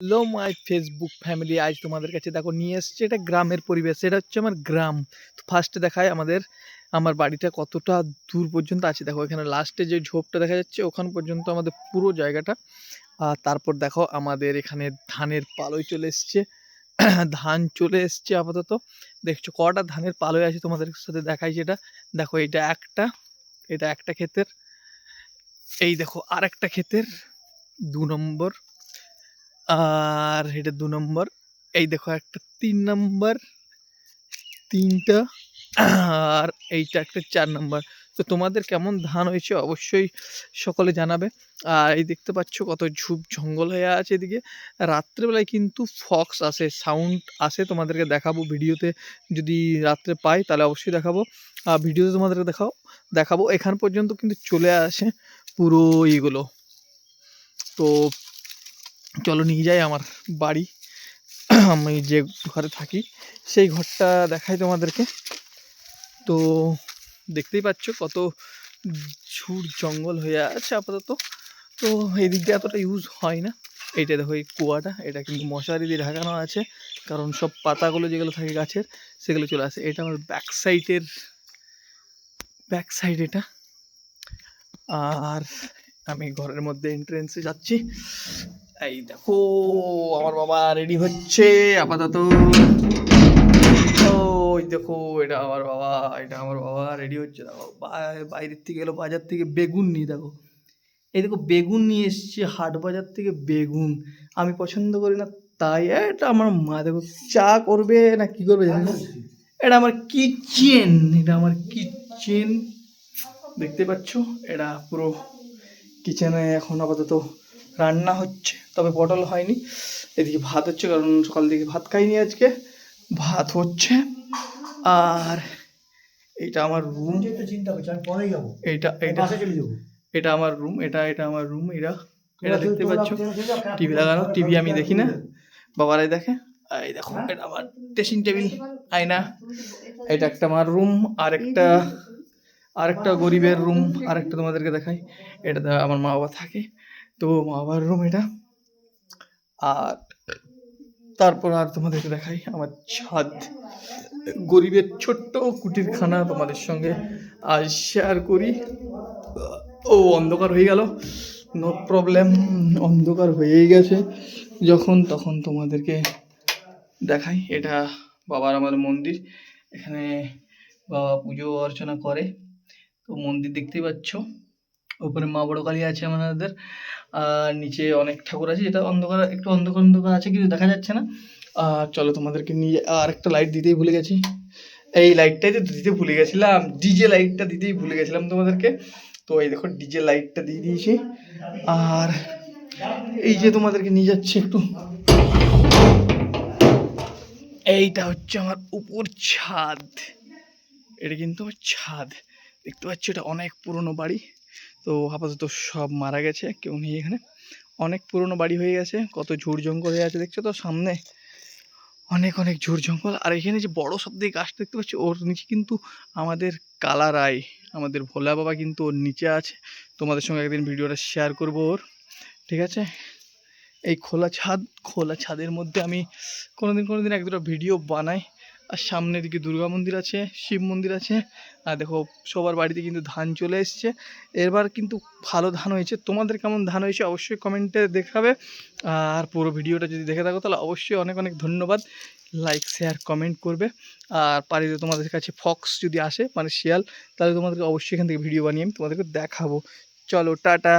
Hello my Facebook family, আজ তোমাদের কাছে দেখো নিয়ে এসছে এটা গ্রামের পরিবেশ। এটা হচ্ছে আমার গ্রাম। তো ফার্স্টে দেখায় আমার বাড়িটা কতটা দূর পর্যন্ত আছে। দেখো এখানে লাস্টে যে ঝোপটা দেখা যাচ্ছে ওখান পর্যন্ত আমাদের পুরো জায়গাটা। আর তারপর দেখো আমাদের এখানে ধানের পালই চলে এসছে। ধান চলে এসছে আপাতত। দেখছো কটা ধানের পালই আছে তোমাদের সাথে দেখাই যেটা। দেখো এটা একটা ক্ষেতের। এই দেখো আর একটা ক্ষেতের 2 নম্বর। আর এটা 2 নম্বর। এই দেখো একটা 3 নম্বর, 3টা। আর এইটা একটা 4 নম্বর। তো তোমাদের কেমন ধান হয়েছে অবশ্যই সকলে জানাবে। আর এই দেখতে পাচ্ছ কত ঝুপ জঙ্গল হয়ে আছে এদিকে। রাত্রেবেলায় কিন্তু ফক্স আসে, সাউন্ড আসে, তোমাদেরকে দেখাবো ভিডিওতে। যদি রাত্রে পাই তাহলে অবশ্যই দেখাবো। আর ভিডিওতে তোমাদেরকে দেখাবো। এখান পর্যন্ত কিন্তু চলে আসে পুরো এইগুলো। তো চলো নিয়ে যাই আমার বাড়ি। আমি যে ঘরে থাকি সেই ঘরটা দেখাই তোমাদেরকে। তো দেখতেই পাচ্ছ কত ঝুড় জঙ্গল হয়ে আছে আপাতত। তো এই দিক দিয়ে এতটা ইউজ হয় না। এইটা দেখো এই কুয়াটা, এটা কিন্তু মশারি দিয়ে ঢাকানো আছে, কারণ সব পাতাগুলো যেগুলো থাকে গাছের সেগুলো চলে আসে। এটা আমার ব্যাক সাইড এটা। আর আমি ঘরের মধ্যে এন্ট্রেন্সে যাচ্ছি। এই দেখো আমার বাবা রেডি হচ্ছে আপাতত। ওই দেখো এটা আমার বাবা রেডি হচ্ছে। দেখো বাইরের থেকে এলো, বাজার থেকে বেগুন নিয়ে। দেখো এই দেখো বেগুন নিয়ে এসছে হাট বাজার থেকে বেগুন। আমি পছন্দ করি না, তাই এটা আমার মা দেখো চা করবে না কি করবে জানি না। এটা আমার কিচেন দেখতে পাচ্ছ। এটা পুরো কিচেনে এখন আপাতত রান্না হচ্ছে, তবে পটল হয়নি। এদিকে ভাত হচ্ছে, কারণ সকাল থেকে ভাত খাইনি আজকে। ভাত হচ্ছে। আর এইটা আমার রুম। এইটা এইটা এটা আমার রুম। এটা আমার রুম। এটা দেখতে পাচ্ছ টিভি লাগানো। টিভি আমি দেখি না, বাবারাই দেখে। এই দেখো এটা আমার ড্রেসিং টেবিল, আয়না। এটা একটা আমার রুম। আরেকটা গরিবের রুম। আরেকটা তোমাদেরকে দেখাই, এটাতে আমার মা বাবা থাকে। তো মা বাবার রুম এটা। আর তারপর আর তোমাদেরকে দেখাই আমার ছাদ। গরিবের ছোট্ট কুটির খানা তোমাদের সঙ্গে আজ শেয়ার করি। ও অন্ধকার হয়ে গেল, নো প্রবলেম। অন্ধকার হয়েই গেছে, যখন তখন তোমাদেরকে দেখাই। এটা বাবার আমার মন্দির। এখানে বাবা পুজো অর্চনা করে। তো মন্দির দেখতেই পাচ্ছ। উপরে মা বড় কালী আছে আমাদের। আর নিচে অনেক ঠাকুর আছে, যেটা একটু অন্ধকার আছে, কিছু দেখা যাচ্ছে না। আর চলো তোমাদেরকে নিয়ে। আর একটা লাইট দিতেই ভুলে গেছি। এই লাইটটাই তো দিতে ভুলে গেছিলাম, ডিজে লাইটটা দিতেই ভুলে গেছিলাম তোমাদেরকে। তো এই দেখো ডিজে লাইটটা দিয়ে দিয়েছি। আর এই যে তোমাদেরকে নিয়ে যাচ্ছে একটু, এইটা হচ্ছে আমার উপর ছাদ। এটা কিন্তু আমার ছাদ, দেখতে পাচ্ছ। এটা অনেক পুরনো বাড়ি। তো আপাতত সব মারা গেছে, কেউ নেই এখানে। অনেক পুরনো বাড়ি হয়ে গেছে, কত ঝুড় জঙ্গল হয়ে আছে দেখছো তো সামনে। অনেক অনেক ঝুড় জঙ্গল। আর এখানে যে বড় সব দিয়ে গাছটা দেখতে পাচ্ছি, ওর নিচে কিন্তু আমাদের কালারাই, আমাদের ভোলা বাবা কিন্তু ওর নিচে আছে। তোমাদের সঙ্গে একদিন ভিডিওটা শেয়ার করবো ওর, ঠিক আছে। এই খোলা ছাদের মধ্যে আমি কোনোদিন এক দুটো ভিডিও বানাই। আর সামনের দিকে দুর্গা মন্দির আছে, শিব মন্দির আছে। আর দেখো সবার বাড়িতে কিন্তু ধান চলে এসছে। এবার কিন্তু ভালো ধান হয়েছে। তোমাদের কেমন ধান হয়েছে অবশ্যই কমেন্টে দেখাবে। আর পুরো ভিডিওটা যদি দেখে থাকো তাহলে অবশ্যই অনেক অনেক ধন্যবাদ। লাইক শেয়ার কমেন্ট করবে। আর পারিতে তোমাদের কাছে ফক্স যদি আসে, মানে শিয়াল, তাহলে তোমাদেরকে অবশ্যই এখান থেকে ভিডিও বানিয়ে আমি তোমাদেরকে দেখাবো। চলো টাটা।